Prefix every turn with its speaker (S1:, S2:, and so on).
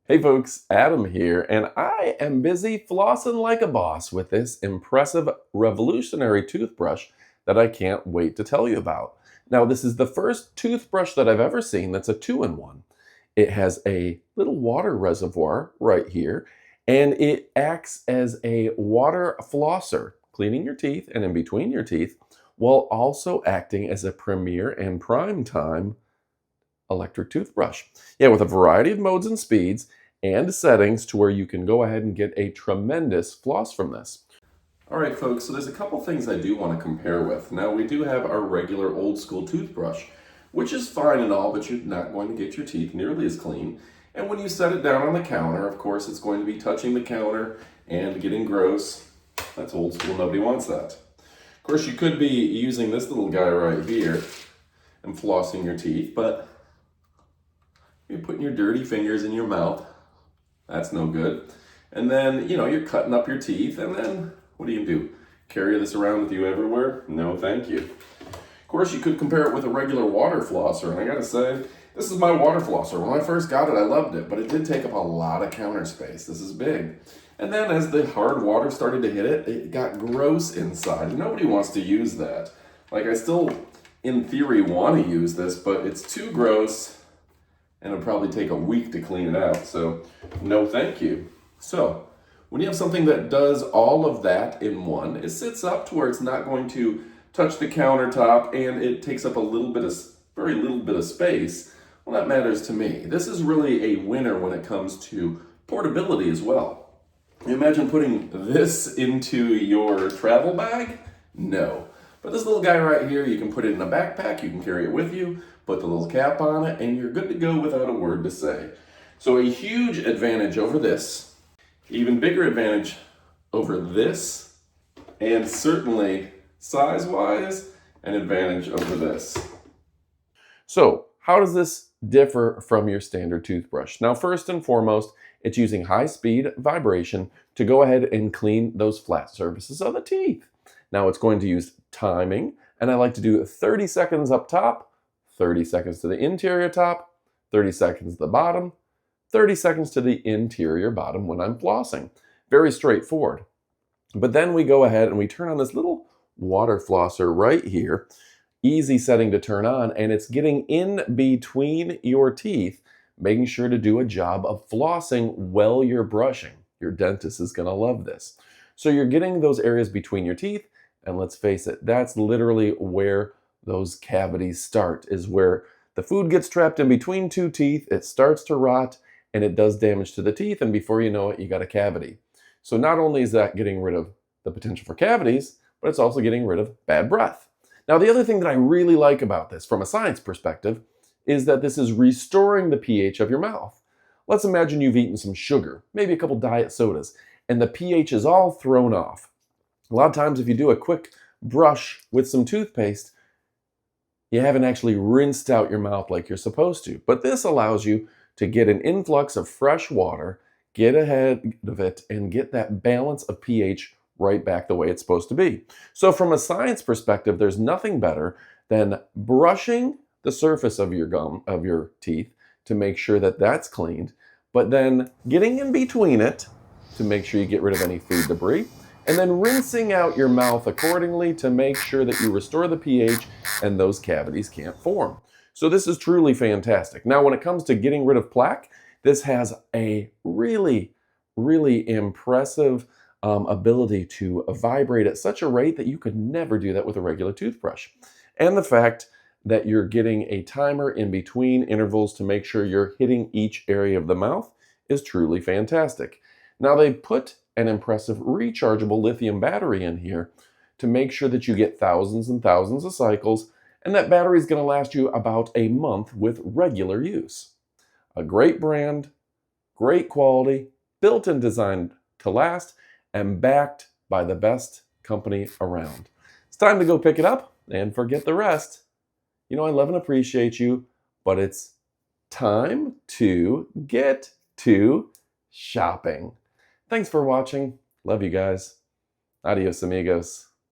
S1: Hey folks, Adam here, and I am busy flossing like a boss with this impressive revolutionary toothbrush that I can't wait to tell you about. Now, this is the first toothbrush that I've ever seen that's a two-in-one. It has a little water reservoir right here, and it acts as a water flosser, cleaning your teeth and in between your teeth, while also acting as a premier and prime time electric toothbrush. Yeah, with a variety of modes and speeds and settings to where you can go ahead and get a tremendous floss from this. All right, folks, so there's a couple things I do want to compare with. Now, we do have our regular old school toothbrush, which is fine and all, but you're not going to get your teeth nearly as clean. And when you set it down on the counter, of course, it's going to be touching the counter and getting gross. That's old school, nobody wants that. Of course, you could be using this little guy right here and flossing your teeth, but you're putting your dirty fingers in your mouth. That's no good. And then, you're cutting up your teeth, and then what do? Carry this around with you everywhere? No, thank you. Of course, you could compare it with a regular water flosser, and I gotta say, this is my water flosser. When I first got it, I loved it, but it did take up a lot of counter space. This is big. And then as the hard water started to hit it, it got gross inside, and nobody wants to use that. Like, I still, in theory, want to use this, but it's too gross, and it'll probably take a week to clean it out, so no thank you. So when you have something that does all of that in one, it sits up to where it's not going to touch the countertop and it takes up very little bit of space. Well, that matters to me. This is really a winner when it comes to portability as well. You imagine putting this into your travel bag? No. But this little guy right here, you can put it in a backpack, you can carry it with you, put the little cap on it, and you're good to go without a word to say. So a huge advantage over this, even bigger advantage over this, and certainly size-wise, an advantage over this. So how does this differ from your standard toothbrush? Now, first and foremost, it's using high-speed vibration to go ahead and clean those flat surfaces of the teeth. Now it's going to use timing, and I like to do 30 seconds up top, 30 seconds to the interior top, 30 seconds to the bottom, 30 seconds to the interior bottom when I'm flossing. Very straightforward. But then we go ahead and we turn on this little water flosser right here. Easy setting to turn on, and it's getting in between your teeth, making sure to do a job of flossing while you're brushing. Your dentist is going to love this. So you're getting those areas between your teeth, and let's face it, that's literally where those cavities start, is where the food gets trapped in between two teeth, it starts to rot, and it does damage to the teeth, and before you know it, you got a cavity. So not only is that getting rid of the potential for cavities, but it's also getting rid of bad breath. Now, the other thing that I really like about this, from a science perspective, is that this is restoring the pH of your mouth. Let's imagine you've eaten some sugar, maybe a couple diet sodas, and the pH is all thrown off. A lot of times if you do a quick brush with some toothpaste, you haven't actually rinsed out your mouth like you're supposed to. But this allows you to get an influx of fresh water, get ahead of it, and get that balance of pH right back the way it's supposed to be. So from a science perspective, there's nothing better than brushing the surface of your teeth to make sure that that's cleaned, but then getting in between it to make sure you get rid of any food debris, and then rinsing out your mouth accordingly to make sure that you restore the pH and those cavities can't form. So this is truly fantastic. Now, when it comes to getting rid of plaque, this has a really, really impressive ability to vibrate at such a rate that you could never do that with a regular toothbrush. And the fact that you're getting a timer in between intervals to make sure you're hitting each area of the mouth is truly fantastic. Now, they put an impressive rechargeable lithium battery in here to make sure that you get thousands and thousands of cycles, and that battery is going to last you about a month with regular use. A great brand, great quality, built and designed to last, and backed by the best company around. It's time to go pick it up and forget the rest. I love and appreciate you, but it's time to get to shopping. Thanks for watching. Love you guys. Adios, amigos.